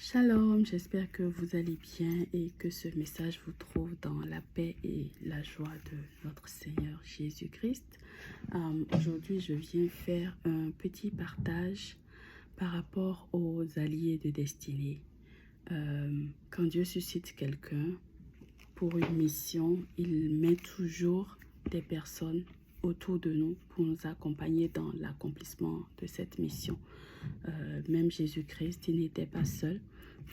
Shalom, j'espère que vous allez bien et que ce message vous trouve dans la paix et la joie de notre Seigneur Jésus-Christ. Aujourd'hui, je viens faire un petit partage par rapport aux alliés de destinée. Quand Dieu suscite quelqu'un pour une mission, il met toujours des personnes autour de nous pour nous accompagner dans l'accomplissement de cette mission. Même Jésus-Christ, il n'était pas seul.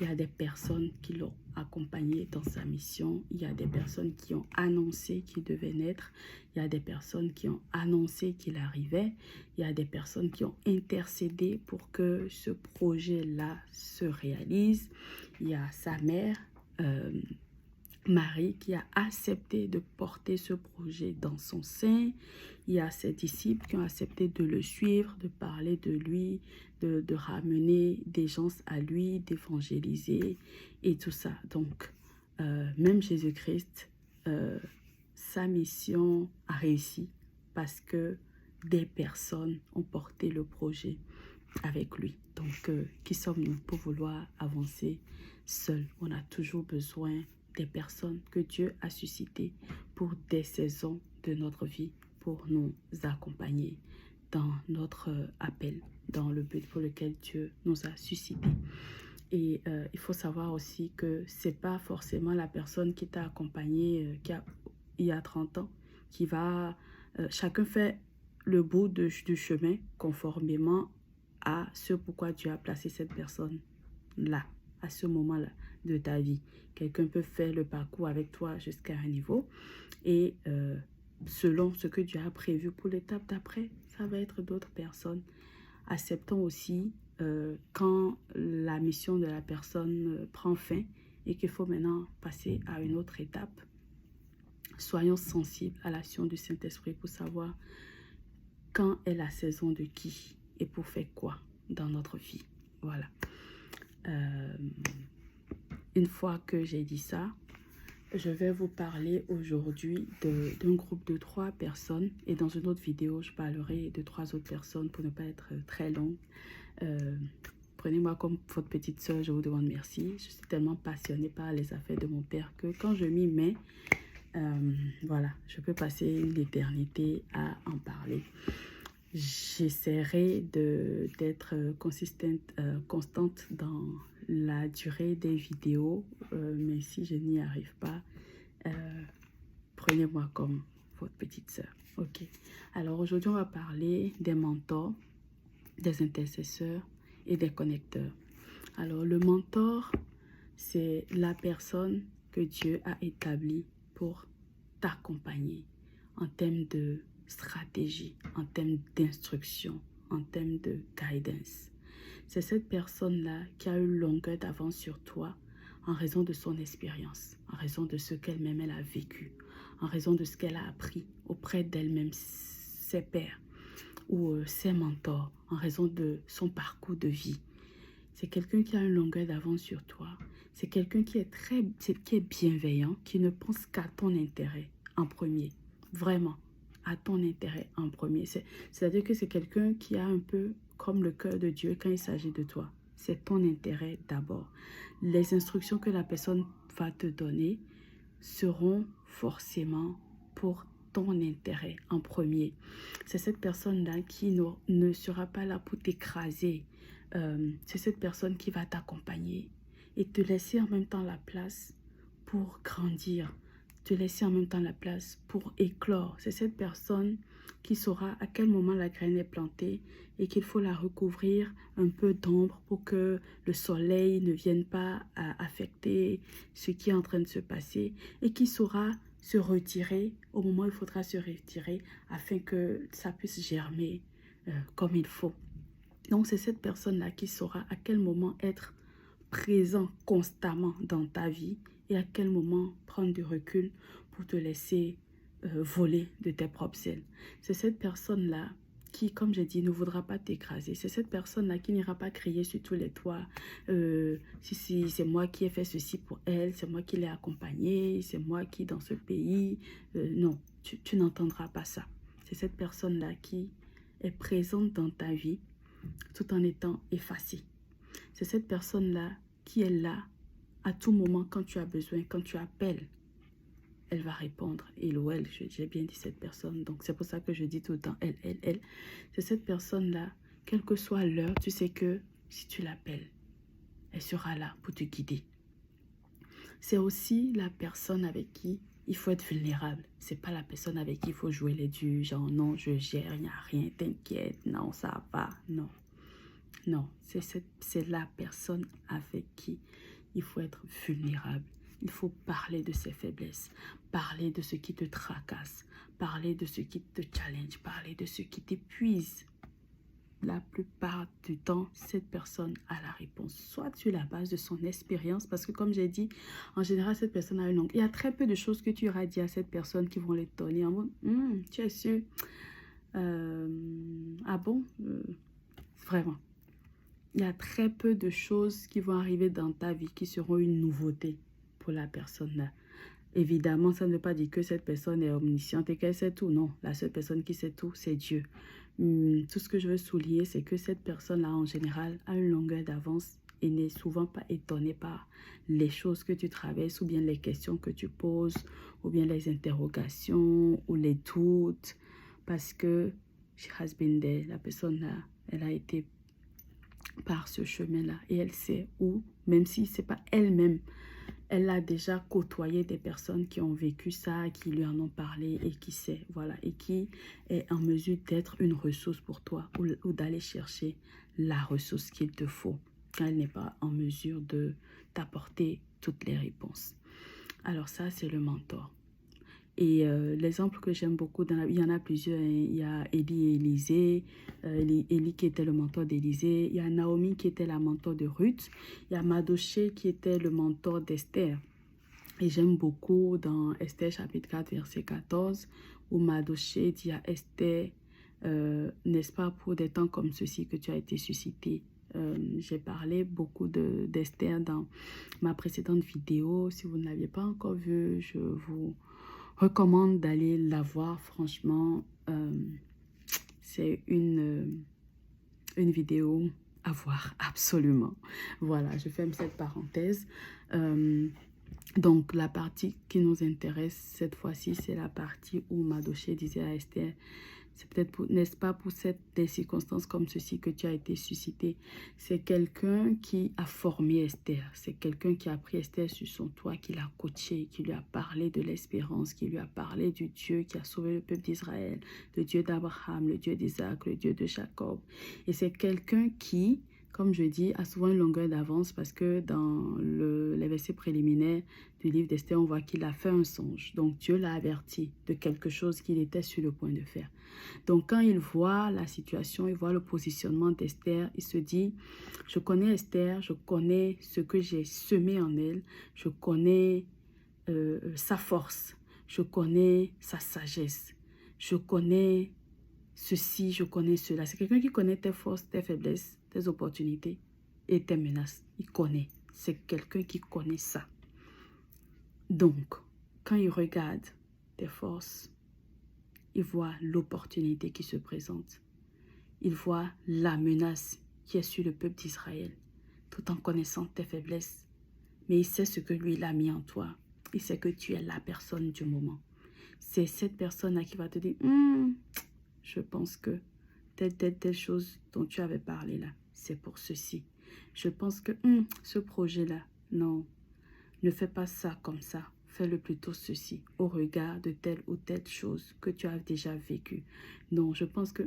Il y a des personnes qui l'ont accompagné dans sa mission. Il y a des personnes qui ont annoncé qu'il devait naître. Il y a des personnes qui ont annoncé qu'il arrivait. Il y a des personnes qui ont intercédé pour que ce projet-là se réalise. Il y a sa mère, Marie, qui a accepté de porter ce projet dans son sein. Il y a ses disciples qui ont accepté de le suivre, de parler de lui, de ramener des gens à lui, d'évangéliser et tout ça. Donc, même Jésus-Christ, sa mission a réussi parce que des personnes ont porté le projet avec lui. Donc, qui sommes-nous pour vouloir avancer seuls? On a toujours besoin des personnes que Dieu a suscitées pour des saisons de notre vie, pour nous accompagner dans notre appel, dans le but pour lequel Dieu nous a suscités. Et il faut savoir aussi que c'est pas forcément la personne qui t'a accompagné il y a 30 ans qui va... chacun fait le bout du chemin conformément à ce pourquoi Dieu a placé cette personne là, à ce moment-là de ta vie. Quelqu'un peut faire le parcours avec toi jusqu'à un niveau et selon ce que Dieu a prévu pour l'étape d'après, ça va être d'autres personnes. Acceptons aussi quand la mission de la personne prend fin et qu'il faut maintenant passer à une autre étape. Soyons sensibles à l'action du Saint-Esprit pour savoir quand est la saison de qui et pour faire quoi dans notre vie. Voilà. Une fois que j'ai dit ça, je vais vous parler aujourd'hui d'un groupe de 3 personnes. Et dans une autre vidéo, je parlerai de 3 autres personnes pour ne pas être très longue. Prenez-moi comme votre petite soeur, je vous demande merci. Je suis tellement passionnée par les affaires de mon père que quand je m'y mets, voilà, je peux passer une éternité à en parler. J'essaierai d'être constante dans la durée des vidéos, mais si je n'y arrive pas, prenez-moi comme votre petite sœur. Ok. Alors aujourd'hui, on va parler des mentors, des intercesseurs et des connecteurs. Alors le mentor, c'est la personne que Dieu a établie pour t'accompagner en termes de stratégie, en termes d'instruction, en termes de guidance. C'est cette personne-là qui a une longueur d'avance sur toi en raison de son expérience, en raison de ce qu'elle-même elle a vécu, en raison de ce qu'elle a appris auprès d'elle-même, ses pairs ou ses mentors, en raison de son parcours de vie. C'est quelqu'un qui a une longueur d'avance sur toi. C'est quelqu'un qui est bienveillant, qui ne pense qu'à ton intérêt en premier. Vraiment, à ton intérêt en premier. C'est-à-dire que c'est quelqu'un qui a un peu comme le cœur de Dieu quand il s'agit de toi. C'est ton intérêt d'abord. Les instructions que la personne va te donner seront forcément pour ton intérêt en premier. C'est cette personne-là qui ne sera pas là pour t'écraser. C'est cette personne qui va t'accompagner et te laisser en même temps la place pour grandir, te laisser en même temps la place pour éclore. C'est cette personne qui saura à quel moment la graine est plantée et qu'il faut la recouvrir un peu d'ombre pour que le soleil ne vienne pas affecter ce qui est en train de se passer et qui saura se retirer au moment où il faudra se retirer afin que ça puisse germer comme il faut. Donc, c'est cette personne-là qui saura à quel moment être présent constamment dans ta vie et à quel moment prendre du recul pour te laisser voler de tes propres ailes. C'est cette personne-là qui, comme j'ai dit, ne voudra pas t'écraser. C'est cette personne-là qui n'ira pas crier sur tous les toits. Si c'est moi qui ai fait ceci pour elle, c'est moi qui l'ai accompagnée, c'est moi qui dans ce pays. Non, tu n'entendras pas ça. C'est cette personne-là qui est présente dans ta vie tout en étant effacée. C'est cette personne-là qui est là à tout moment quand tu as besoin, quand tu appelles. Elle va répondre. Il ou elle, j'ai bien dit cette personne. Donc, c'est pour ça que je dis tout le temps elle. C'est cette personne-là, quelle que soit l'heure, tu sais que si tu l'appelles, elle sera là pour te guider. C'est aussi la personne avec qui il faut être vulnérable. C'est pas la personne avec qui il faut jouer les durs. Genre, non, je gère, il n'y a rien, t'inquiète, non, ça va, non. Non, c'est la personne avec qui il faut être vulnérable. Il faut parler de ses faiblesses, parler de ce qui te tracasse, parler de ce qui te challenge, parler de ce qui t'épuise. La plupart du temps, cette personne a la réponse. Soit sur la base de son expérience, parce que comme j'ai dit, en général, cette personne a une langue. Il y a très peu de choses que tu auras dit à cette personne qui vont l'étonner en mode, tu es sûr? Ah bon? Vraiment. Il y a très peu de choses qui vont arriver dans ta vie qui seront une nouveauté pour la personne là. Évidemment, ça ne veut pas dire que cette personne est omnisciente et qu'elle sait tout. Non, la seule personne qui sait tout, c'est Dieu. Tout ce que je veux souligner, c'est que cette personne-là, en général, a une longueur d'avance et n'est souvent pas étonnée par les choses que tu traverses ou bien les questions que tu poses ou bien les interrogations ou les doutes. Parce que she has been there. La personne-là, elle a été par ce chemin-là et elle sait où, même si ce n'est pas elle-même, elle a déjà côtoyé des personnes qui ont vécu ça, qui lui en ont parlé et qui sait, voilà, et qui est en mesure d'être une ressource pour toi ou d'aller chercher la ressource qu'il te faut quand elle n'est pas en mesure de t'apporter toutes les réponses. Alors ça, c'est le mentor. Et l'exemple que j'aime beaucoup, il y en a plusieurs, hein. Il y a Élie et Élisée, Élie qui était le mentor d'Élisée, il y a Naomi qui était la mentor de Ruth, il y a Madoché qui était le mentor d'Esther. Et j'aime beaucoup dans Esther chapitre 4 verset 14, où Madoché dit à Esther, n'est-ce pas pour des temps comme ceci que tu as été suscité? J'ai parlé beaucoup d'Esther dans ma précédente vidéo. Si vous ne l'aviez pas encore vue, je vous recommande d'aller la voir. Franchement, c'est une vidéo à voir absolument. Voilà, je ferme cette parenthèse. Donc la partie qui nous intéresse cette fois-ci, c'est la partie où Madoché disait à Esther, c'est peut-être, n'est-ce pas, pour des circonstances comme ceci que tu as été suscité. C'est quelqu'un qui a formé Esther. C'est quelqu'un qui a pris Esther sur son toit, qui l'a coaché, qui lui a parlé de l'espérance, qui lui a parlé du Dieu qui a sauvé le peuple d'Israël, le Dieu d'Abraham, le Dieu d'Isaac, le Dieu de Jacob. Et c'est quelqu'un qui, comme je dis, a souvent une longueur d'avance parce que dans les versets préliminaires du livre d'Esther, on voit qu'il a fait un songe. Donc Dieu l'a averti de quelque chose qu'il était sur le point de faire. Donc quand il voit la situation, il voit le positionnement d'Esther, il se dit, je connais Esther, je connais ce que j'ai semé en elle, je connais sa force, je connais sa sagesse, je connais ceci, je connais cela. C'est quelqu'un qui connaît tes forces, tes faiblesses, tes opportunités et tes menaces. Il connaît. C'est quelqu'un qui connaît ça. Donc, quand il regarde tes forces, il voit l'opportunité qui se présente. Il voit la menace qui est sur le peuple d'Israël, tout en connaissant tes faiblesses. Mais il sait ce que lui, il a mis en toi. Il sait que tu es la personne du moment. C'est cette personne-là qui va te dire, je pense que telle chose dont tu avais parlé là, c'est pour ceci. Je pense que ce projet-là, non, ne fais pas ça comme ça. Fais-le plutôt ceci, au regard de telle ou telle chose que tu as déjà vécue. Non, je pense que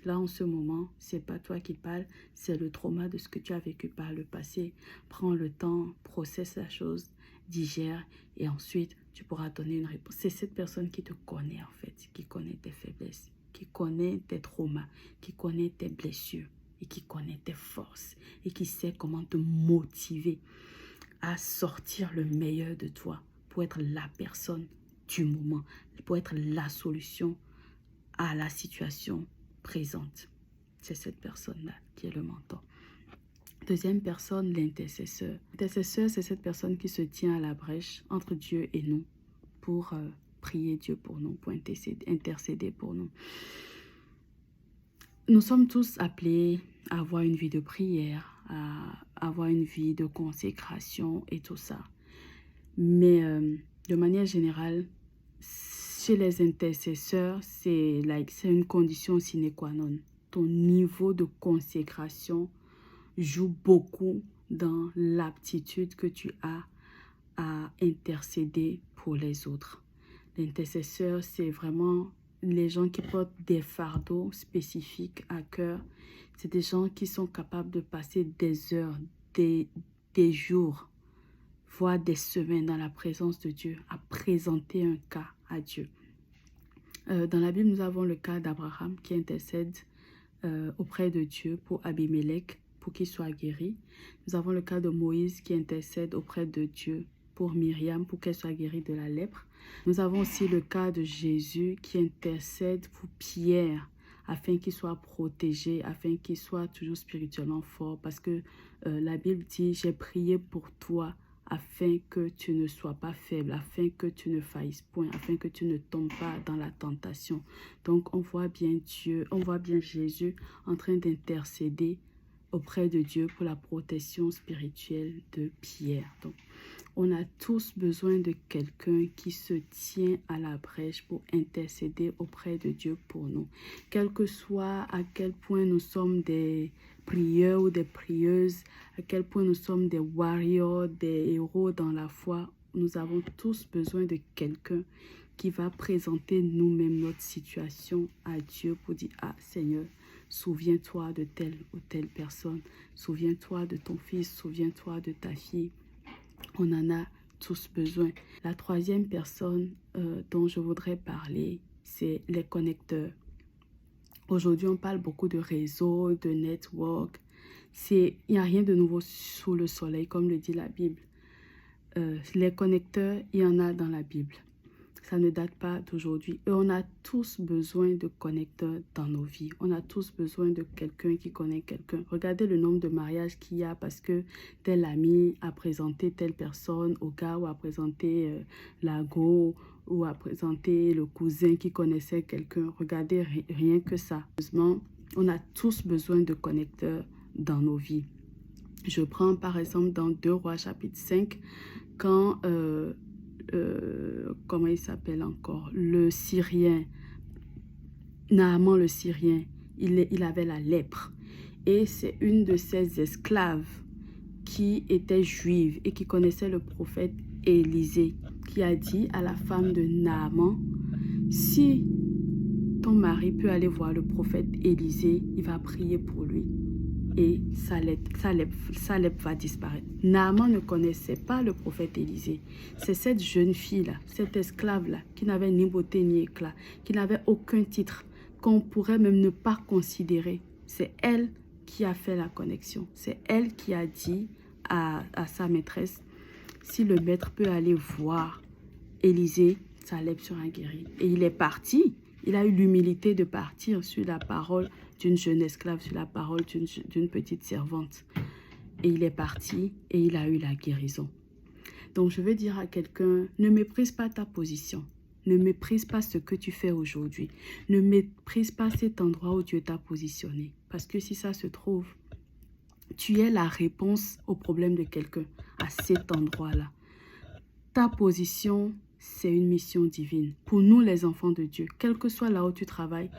là, en ce moment, c'est pas toi qui parles, c'est le trauma de ce que tu as vécu par le passé. Prends le temps, processe la chose, digère, et ensuite, tu pourras donner une réponse. C'est cette personne qui te connaît, en fait, qui connaît tes faiblesses, qui connaît tes traumas, qui connaît tes blessures, et qui connaît tes forces, et qui sait comment te motiver à sortir le meilleur de toi pour être la personne du moment, pour être la solution à la situation présente. C'est cette personne-là qui est le mentor. Deuxième personne, l'intercesseur. L'intercesseur, c'est cette personne qui se tient à la brèche entre Dieu et nous pour prier Dieu pour nous, pour intercéder pour nous. Nous sommes tous appelés à avoir une vie de prière, à avoir une vie de consécration et tout ça. Mais de manière générale, chez les intercesseurs, c'est une condition sine qua non. Ton niveau de consécration joue beaucoup dans l'aptitude que tu as à intercéder pour les autres. L'intercesseur, c'est vraiment les gens qui portent des fardeaux spécifiques à cœur. C'est des gens qui sont capables de passer des heures, des jours, voire des semaines dans la présence de Dieu, à présenter un cas à Dieu. Dans la Bible, nous avons le cas d'Abraham qui intercède auprès de Dieu pour Abimelech, pour qu'il soit guéri. Nous avons le cas de Moïse qui intercède auprès de Dieu pour Myriam, pour qu'elle soit guérie de la lèpre. Nous avons aussi le cas de Jésus qui intercède pour Pierre, afin qu'il soit protégé, afin qu'il soit toujours spirituellement fort. Parce que la Bible dit, j'ai prié pour toi, afin que tu ne sois pas faible, afin que tu ne faillisses point, afin que tu ne tombes pas dans la tentation. Donc on voit bien Dieu, on voit bien Jésus en train d'intercéder auprès de Dieu pour la protection spirituelle de Pierre. Donc on a tous besoin de quelqu'un qui se tient à la brèche pour intercéder auprès de Dieu pour nous. Quel que soit à quel point nous sommes des prieurs ou des prieuses, à quel point nous sommes des warriors, des héros dans la foi, nous avons tous besoin de quelqu'un qui va présenter nous-mêmes notre situation à Dieu pour dire « Ah Seigneur, souviens-toi de telle ou telle personne, souviens-toi de ton fils, souviens-toi de ta fille. » On en a tous besoin. La troisième personne dont je voudrais parler, c'est les connecteurs. Aujourd'hui, on parle beaucoup de réseaux, de network. Il n'y a rien de nouveau sous le soleil, comme le dit la Bible. Les connecteurs, il y en a dans la Bible. Ça ne date pas d'aujourd'hui. Et on a tous besoin de connecteurs dans nos vies. On a tous besoin de quelqu'un qui connaît quelqu'un. Regardez le nombre de mariages qu'il y a parce que tel ami a présenté telle personne au gars, ou a présenté la go, ou a présenté le cousin qui connaissait quelqu'un. Regardez rien que ça. Heureusement, on a tous besoin de connecteurs dans nos vies. Je prends par exemple dans 2 Rois chapitre 5, quand... comment il s'appelle encore, le Syrien, Naaman le Syrien, il avait la lèpre. Et c'est une de ses esclaves qui était juive et qui connaissait le prophète Élisée, qui a dit à la femme de Naaman, si ton mari peut aller voir le prophète Élisée, il va prier pour lui. Et sa lèpre va disparaître. Naaman ne connaissait pas le prophète Élisée. C'est cette jeune fille-là, cette esclave-là, qui n'avait ni beauté ni éclat, qui n'avait aucun titre, qu'on pourrait même ne pas considérer. C'est elle qui a fait la connexion. C'est elle qui a dit à sa maîtresse, si le maître peut aller voir Élisée, sa lèpre sera guérie. Et il est parti. Il a eu l'humilité de partir sur la parole d'une jeune esclave, sur la parole d'une petite servante. Et il est parti et il a eu la guérison. Donc je veux dire à quelqu'un, ne méprise pas ta position. Ne méprise pas ce que tu fais aujourd'hui. Ne méprise pas cet endroit où Dieu t'a positionné. Parce que si ça se trouve, tu es la réponse au problème de quelqu'un à cet endroit-là. Ta position, c'est une mission divine. Pour nous, les enfants de Dieu, quel que soit là où tu travailles,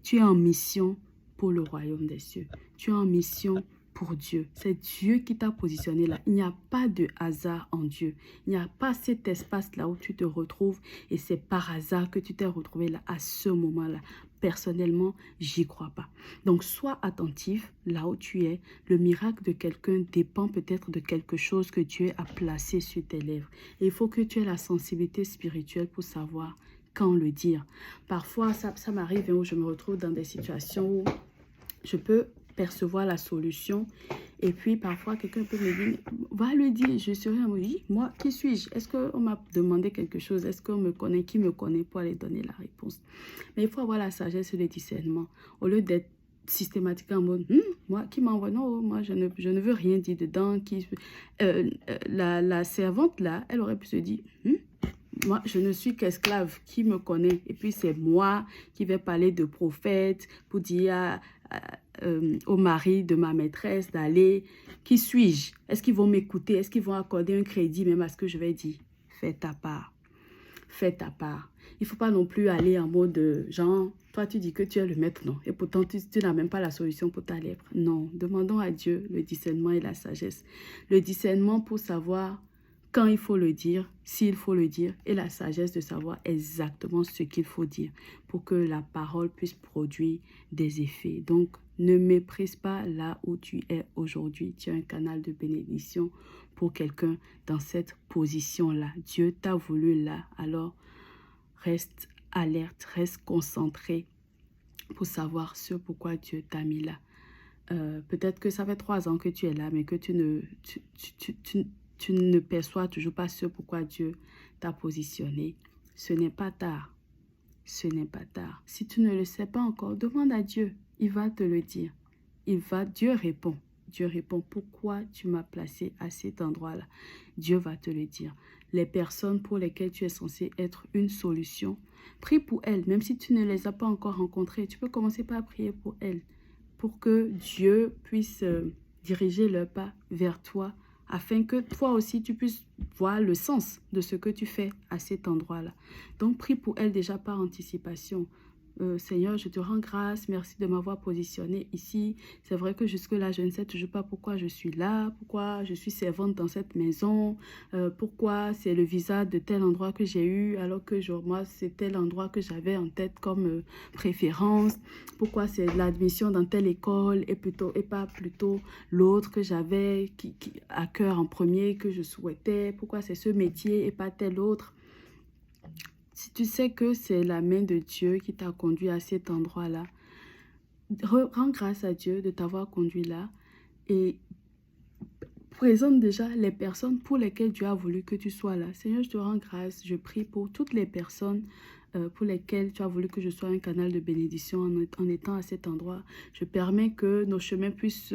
tu es en mission pour le royaume des cieux. Tu es en mission pour Dieu. C'est Dieu qui t'a positionné là. Il n'y a pas de hasard en Dieu. Il n'y a pas cet espace là où tu te retrouves et c'est par hasard que tu t'es retrouvé là à ce moment-là. Personnellement, j'y crois pas. Donc, sois attentif là où tu es. Le miracle de quelqu'un dépend peut-être de quelque chose que Dieu a placé sur tes lèvres. Et il faut que tu aies la sensibilité spirituelle pour savoir quand le dire. Parfois, ça m'arrive où je me retrouve dans des situations où je peux percevoir la solution et puis parfois quelqu'un peut me dire, va le dire, je serai à moi, qui suis-je? Est-ce qu'on m'a demandé quelque chose? Est-ce qu'on me connaît? Qui me connaît pour aller donner la réponse? Mais il faut avoir la sagesse et le discernement au lieu d'être systématique en mode, moi qui m'envoie, non, moi je ne veux rien dire dedans. La servante là, elle aurait pu se dire, moi, je ne suis qu'esclave, qui me connaît? Et puis, c'est moi qui vais parler de prophète pour dire au mari de ma maîtresse d'aller. Qui suis-je? Est-ce qu'ils vont m'écouter? Est-ce qu'ils vont accorder un crédit même à ce que je vais dire? Fais ta part. Fais ta part. Il ne faut pas non plus aller en mode genre, toi tu dis que tu es le maître, non. Et pourtant tu n'as même pas la solution pour ta lèpre. Non, demandons à Dieu le discernement et la sagesse. Le discernement pour savoir quand il faut le dire, s'il faut le dire, et la sagesse de savoir exactement ce qu'il faut dire pour que la parole puisse produire des effets. Donc, ne méprise pas là où tu es aujourd'hui. Tu es un canal de bénédiction pour quelqu'un dans cette position-là. Dieu t'a voulu là, alors reste alerte, reste concentré pour savoir ce pourquoi Dieu t'a mis là. Peut-être que ça fait 3 ans que tu es là, mais que tu ne perçois toujours pas ce pourquoi Dieu t'a positionné. Ce n'est pas tard. Ce n'est pas tard. Si tu ne le sais pas encore, demande à Dieu. Il va te le dire. Dieu répond. Dieu répond, pourquoi tu m'as placé à cet endroit-là? Dieu va te le dire. Les personnes pour lesquelles tu es censé être une solution, prie pour elles. Même si tu ne les as pas encore rencontrées, tu peux commencer par prier pour elles. Pour que Dieu puisse diriger leurs pas vers toi, afin que toi aussi tu puisses voir le sens de ce que tu fais à cet endroit-là. Donc prie pour elles déjà par anticipation. Seigneur, je te rends grâce, merci de m'avoir positionné ici. C'est vrai que jusque-là, je ne sais toujours pas pourquoi je suis là, pourquoi je suis servante dans cette maison, pourquoi c'est le visa de tel endroit que j'ai eu, alors que moi, c'est tel endroit que j'avais en tête comme préférence, pourquoi c'est l'admission dans telle école et pas plutôt l'autre que j'avais à cœur en premier, que je souhaitais, pourquoi c'est ce métier et pas tel autre. Si tu sais que c'est la main de Dieu qui t'a conduit à cet endroit-là, rends grâce à Dieu de t'avoir conduit là et présente déjà les personnes pour lesquelles Dieu a voulu que tu sois là. Seigneur, je te rends grâce, je prie pour toutes les personnes pour lesquelles tu as voulu que je sois un canal de bénédiction en étant à cet endroit. Je permets que nos chemins puissent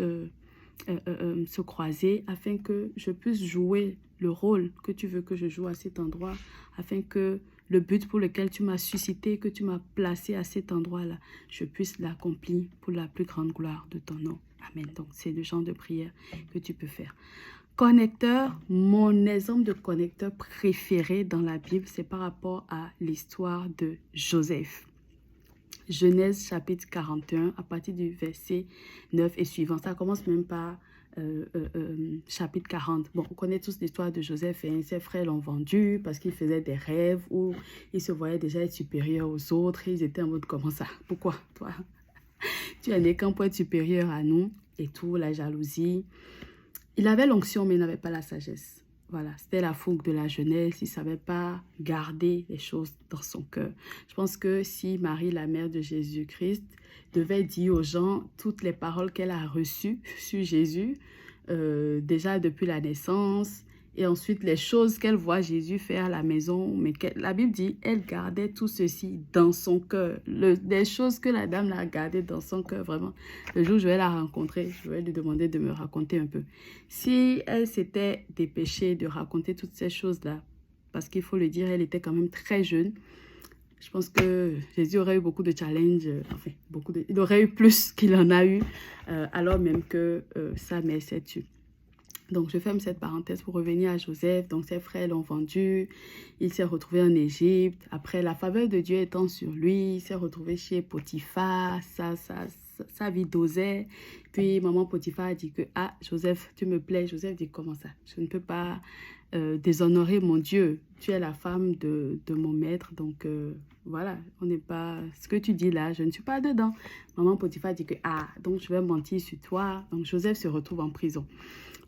se croiser afin que je puisse jouer le rôle que tu veux que je joue à cet endroit, afin que le but pour lequel tu m'as suscité, que tu m'as placé à cet endroit-là, je puisse l'accomplir pour la plus grande gloire de ton nom. Amen. Donc, c'est le genre de prière que tu peux faire. Connecteur, mon exemple de connecteur préféré dans la Bible, c'est par rapport à l'histoire de Joseph. Genèse chapitre 41, à partir du verset 9 et suivant. Ça commence même par chapitre 40. Bon, on connaît tous l'histoire de Joseph et ses frères l'ont vendu parce qu'ils faisaient des rêves où ils se voyaient déjà être supérieurs aux autres. Ils étaient en mode, comment ça? Pourquoi toi? Tu n'es qu'un point supérieur à nous et tout, la jalousie. Il avait l'onction mais il n'avait pas la sagesse. Voilà, c'était la fougue de la jeunesse. Il ne savait pas garder les choses dans son cœur. Je pense que si Marie, la mère de Jésus-Christ, devait dire aux gens toutes les paroles qu'elle a reçues sur Jésus, déjà depuis la naissance, et ensuite les choses qu'elle voit Jésus faire à la maison, mais la Bible dit, elle gardait tout ceci dans son cœur. Les choses que la dame l'a gardées dans son cœur, vraiment. Le jour où je vais la rencontrer, je vais lui demander de me raconter un peu. Si elle s'était dépêchée de raconter toutes ces choses-là, parce qu'il faut le dire, elle était quand même très jeune, je pense que Jésus aurait eu beaucoup de challenges, enfin, il aurait eu plus qu'il en a eu, alors même que sa mère s'est tue. Donc, je ferme cette parenthèse pour revenir à Joseph. Donc, ses frères l'ont vendu. Il s'est retrouvé en Égypte. Après, la faveur de Dieu étant sur lui, il s'est retrouvé chez Potiphar. Sa vie dosait. Puis, maman Potiphar a dit que, ah, Joseph, tu me plais. Joseph dit, comment ça? Je ne peux pas déshonorer mon Dieu. Tu es la femme de mon maître. Donc, voilà, on n'est pas... Ce que tu dis là, je ne suis pas dedans. Maman Potiphar dit que, ah, donc je vais mentir sur toi. Donc, Joseph se retrouve en prison.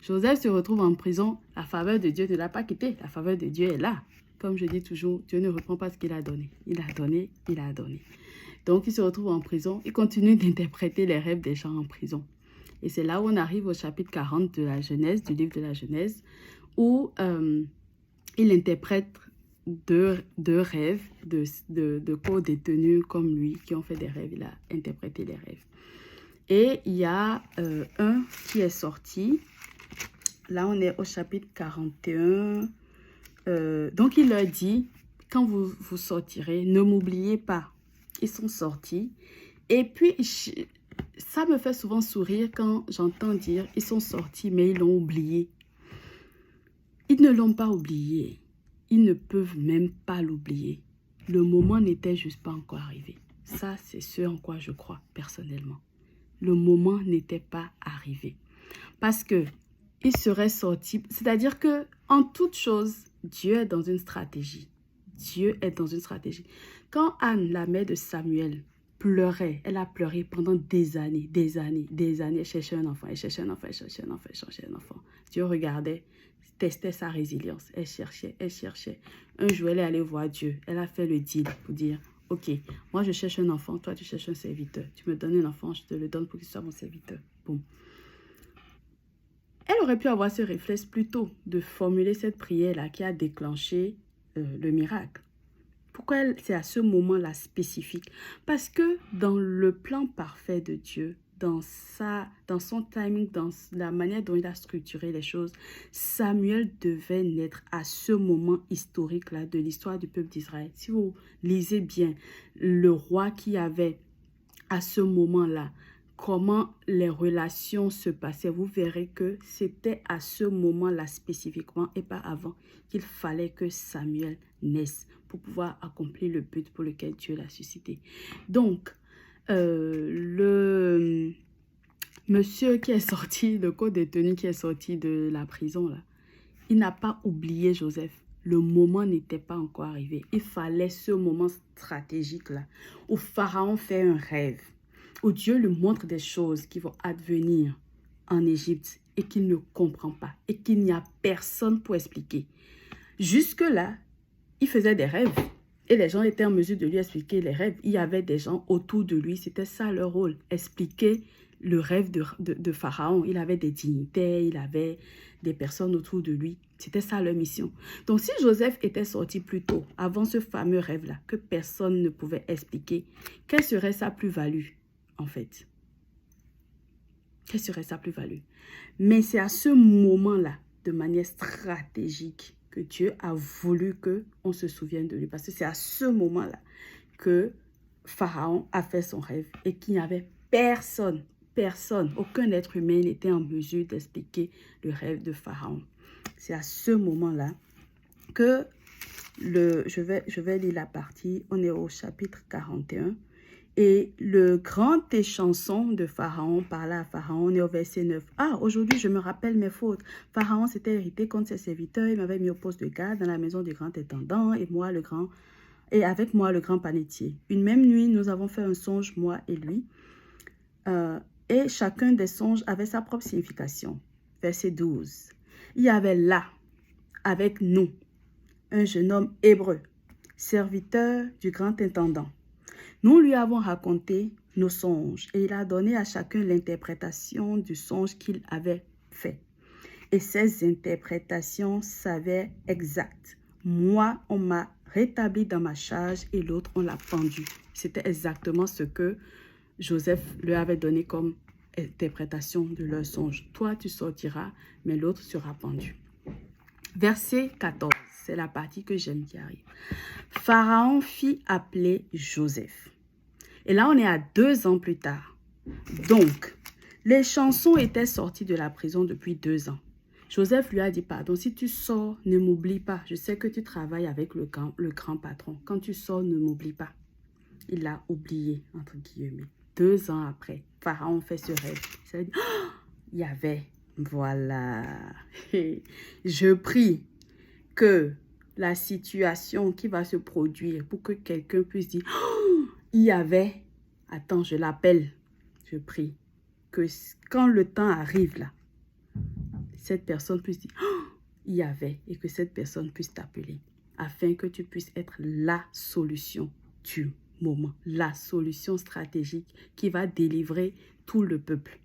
Joseph se retrouve en prison, la faveur de Dieu ne l'a pas quitté. La faveur de Dieu est là. Comme je dis toujours, Dieu ne reprend pas ce qu'il a donné. Il a donné, il a donné. Donc, il se retrouve en prison. Il continue d'interpréter les rêves des gens en prison. Et c'est là où on arrive au chapitre 40 de la Genèse, du livre de la Genèse, où il interprète deux rêves de co-détenus comme lui qui ont fait des rêves. Il a interprété les rêves. Et il y a un qui est sorti. Là, on est au chapitre 41. Donc, il leur dit, quand vous sortirez, ne m'oubliez pas. Ils sont sortis. Et puis, ça me fait souvent sourire quand j'entends dire ils sont sortis mais ils l'ont oublié. Ils ne l'ont pas oublié. Ils ne peuvent même pas l'oublier. Le moment n'était juste pas encore arrivé. Ça, c'est ce en quoi je crois personnellement. Le moment n'était pas arrivé. Parce que il serait sorti. C'est-à-dire que en toute chose, Dieu est dans une stratégie. Dieu est dans une stratégie. Quand Anne, la mère de Samuel, pleurait, elle a pleuré pendant des années. Elle cherchait un enfant, elle cherchait un enfant, elle cherchait un enfant, elle cherchait un enfant. Dieu regardait, testait sa résilience. Elle cherchait, elle cherchait. Un jour, elle est allée voir Dieu. Elle a fait le deal pour dire, ok, moi je cherche un enfant, toi tu cherches un serviteur. Tu me donnes un enfant, je te le donne pour qu'il soit mon serviteur. Boum. Elle aurait pu avoir ce réflexe plus tôt de formuler cette prière-là qui a déclenché le miracle. Pourquoi c'est à ce moment-là spécifique? Parce que dans le plan parfait de Dieu, dans son timing, dans la manière dont il a structuré les choses, Samuel devait naître à ce moment historique-là de l'histoire du peuple d'Israël. Si vous lisez bien le roi qui avait à ce moment-là, comment les relations se passaient, vous verrez que c'était à ce moment-là spécifiquement et pas avant qu'il fallait que Samuel naisse pour pouvoir accomplir le but pour lequel Dieu l'a suscité. Donc, le monsieur qui est sorti, le co-détenu qui est sorti de la prison, là, il n'a pas oublié Joseph. Le moment n'était pas encore arrivé. Il fallait ce moment stratégique-là où Pharaon fait un rêve, où Dieu lui montre des choses qui vont advenir en Égypte et qu'il ne comprend pas et qu'il n'y a personne pour expliquer. Jusque-là, il faisait des rêves et les gens étaient en mesure de lui expliquer les rêves. Il y avait des gens autour de lui, c'était ça leur rôle, expliquer le rêve de Pharaon. Il avait des dignitaires, il avait des personnes autour de lui. C'était ça leur mission. Donc si Joseph était sorti plus tôt, avant ce fameux rêve-là, que personne ne pouvait expliquer, quelle serait sa plus-value en fait? Quelle serait sa plus-value? Mais c'est à ce moment-là, de manière stratégique, que Dieu a voulu qu'on se souvienne de lui. Parce que c'est à ce moment-là que Pharaon a fait son rêve et qu'il n'y avait personne, aucun être humain n'était en mesure d'expliquer le rêve de Pharaon. C'est à ce moment-là que je vais lire la partie, on est au chapitre 41. Et le grand échanson de Pharaon parla à Pharaon, on est au verset 9. Ah, aujourd'hui, je me rappelle mes fautes. Pharaon s'était irrité contre ses serviteurs, il m'avait mis au poste de garde dans la maison du grand intendant et avec moi le grand panetier. Une même nuit, nous avons fait un songe, moi et lui. Et chacun des songes avait sa propre signification. Verset 12. Il y avait là, avec nous, un jeune homme hébreu, serviteur du grand intendant. Nous lui avons raconté nos songes et il a donné à chacun l'interprétation du songe qu'il avait fait. Et ces interprétations s'avèrent exactes. Moi, on m'a rétabli dans ma charge et l'autre, on l'a pendu. C'était exactement ce que Joseph lui avait donné comme interprétation de leur songe. Toi, tu sortiras, mais l'autre sera pendu. Verset 14, c'est la partie que j'aime qui arrive. Pharaon fit appeler Joseph. Et là, on est à 2 ans plus tard. Donc, les chansons étaient sortis de la prison depuis 2 ans. Joseph lui a dit, pardon, si tu sors, ne m'oublie pas. Je sais que tu travailles avec le grand patron. Quand tu sors, ne m'oublie pas. Il l'a oublié, entre guillemets. 2 ans après, Pharaon fait ce rêve. Il s'est dit, oh, il y avait, voilà. Je prie que la situation qui va se produire pour que quelqu'un puisse dire, oh, il y avait, attends, je l'appelle, je prie, que quand le temps arrive là, cette personne puisse dire, oh, il y avait, et que cette personne puisse t'appeler, afin que tu puisses être la solution du moment, la solution stratégique qui va délivrer tout le peuple.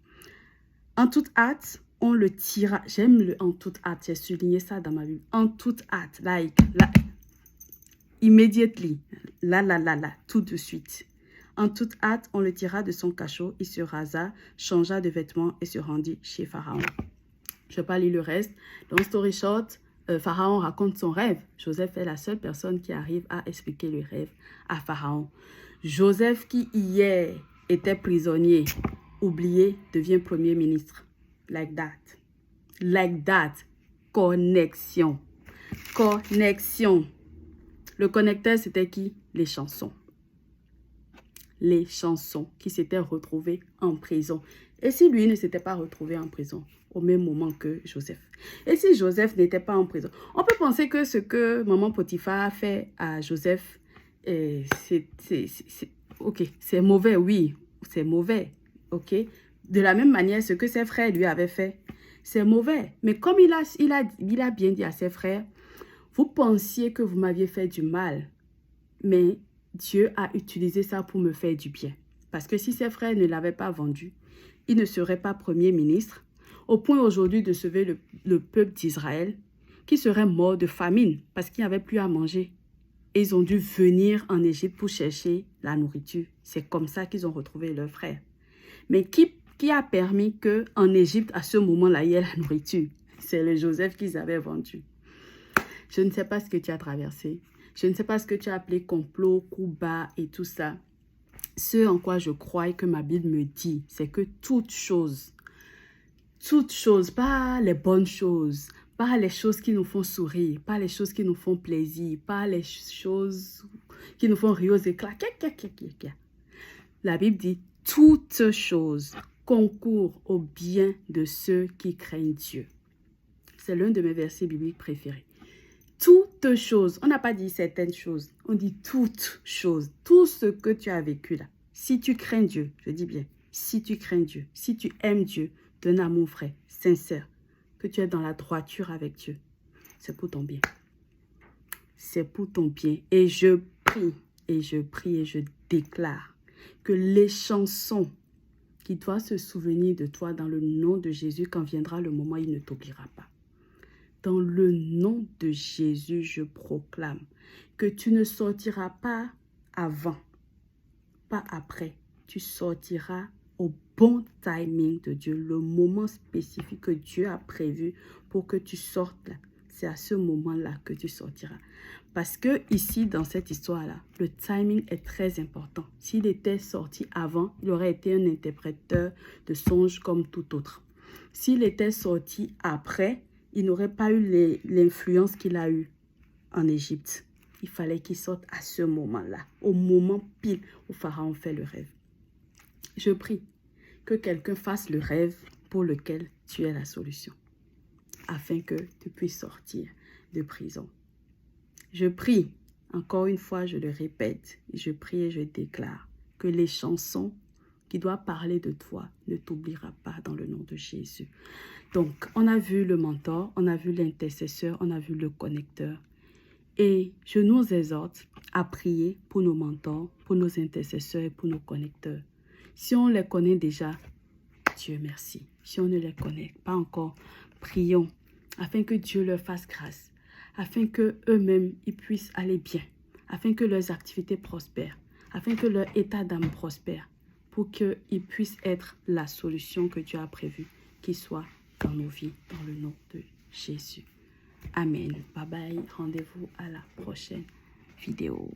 En toute hâte, on le tira. J'aime le en toute hâte. J'ai souligné ça dans ma Bible. En toute hâte. Like. Immediately. Là, tout de suite. En toute hâte, on le tira de son cachot. Il se rasa, changea de vêtements et se rendit chez Pharaon. Je ne vais pas lire le reste. Long story short, Pharaon raconte son rêve. Joseph est la seule personne qui arrive à expliquer le rêve à Pharaon. Joseph qui hier était prisonnier, oublié devient premier ministre. Like that. Like that. Connexion. Connexion. Le connecteur, c'était qui? Les chansons. Les chansons qui s'étaient retrouvées en prison. Et si lui ne s'était pas retrouvé en prison au même moment que Joseph? Et si Joseph n'était pas en prison? On peut penser que ce que maman Potiphar a fait à Joseph, c'est mauvais, oui, c'est mauvais, ok? De la même manière, ce que ses frères lui avaient fait, c'est mauvais. Mais comme il a bien dit à ses frères, vous pensiez que vous m'aviez fait du mal, mais Dieu a utilisé ça pour me faire du bien. Parce que si ses frères ne l'avaient pas vendu, il ne serait pas premier ministre, au point aujourd'hui de sauver le peuple d'Israël, qui serait mort de famine parce qu'il n'y avait plus à manger. Et ils ont dû venir en Égypte pour chercher la nourriture. C'est comme ça qu'ils ont retrouvé leurs frères. Mais qui a permis qu'en Égypte, à ce moment-là, il y ait la nourriture? C'est le Joseph qu'ils avaient vendu. Je ne sais pas ce que tu as traversé. Je ne sais pas ce que tu as appelé complot, coup bas et tout ça. Ce en quoi je crois et que ma Bible me dit, c'est que toutes choses, pas les bonnes choses, pas les choses qui nous font sourire, pas les choses qui nous font plaisir, pas les choses qui nous font rire aux éclats. La Bible dit, toutes choses concourent au bien de ceux qui craignent Dieu. C'est l'un de mes versets bibliques préférés. Toutes choses, on n'a pas dit certaines choses, on dit toutes choses, tout ce que tu as vécu là. Si tu crains Dieu, je dis bien, si tu crains Dieu, si tu aimes Dieu d'un amour vrai, sincère, que tu es dans la droiture avec Dieu, c'est pour ton bien. C'est pour ton bien. Et je prie et je déclare que les chansons qui doivent se souvenir de toi dans le nom de Jésus, quand viendra le moment, il ne t'oubliera pas. Dans le nom de Jésus, je proclame que tu ne sortiras pas avant, pas après. Tu sortiras au bon timing de Dieu, le moment spécifique que Dieu a prévu pour que tu sortes là. C'est à ce moment-là que tu sortiras. Parce que ici, dans cette histoire-là, le timing est très important. S'il était sorti avant, il aurait été un interpréteur de songes comme tout autre. S'il était sorti après, il n'aurait pas eu l'influence qu'il a eue en Égypte. Il fallait qu'il sorte à ce moment-là, au moment pile où Pharaon fait le rêve. Je prie que quelqu'un fasse le rêve pour lequel tu es la solution, afin que tu puisses sortir de prison. Je prie, encore une fois, je le répète, je prie et je déclare que les chansons qui doivent parler de toi ne t'oubliera pas dans le nom de Jésus. Donc, on a vu le mentor, on a vu l'intercesseur, on a vu le connecteur. Et je nous exhorte à prier pour nos mentors, pour nos intercesseurs et pour nos connecteurs. Si on les connaît déjà, Dieu merci. Si on ne les connaît pas encore, prions afin que Dieu leur fasse grâce, afin qu'eux-mêmes ils puissent aller bien, afin que leurs activités prospèrent, afin que leur état d'âme prospère, pour qu'ils puissent être la solution que Dieu a prévue, qu'ils soient dans nos vies, dans le nom de Jésus. Amen. Bye bye. Rendez-vous à la prochaine vidéo.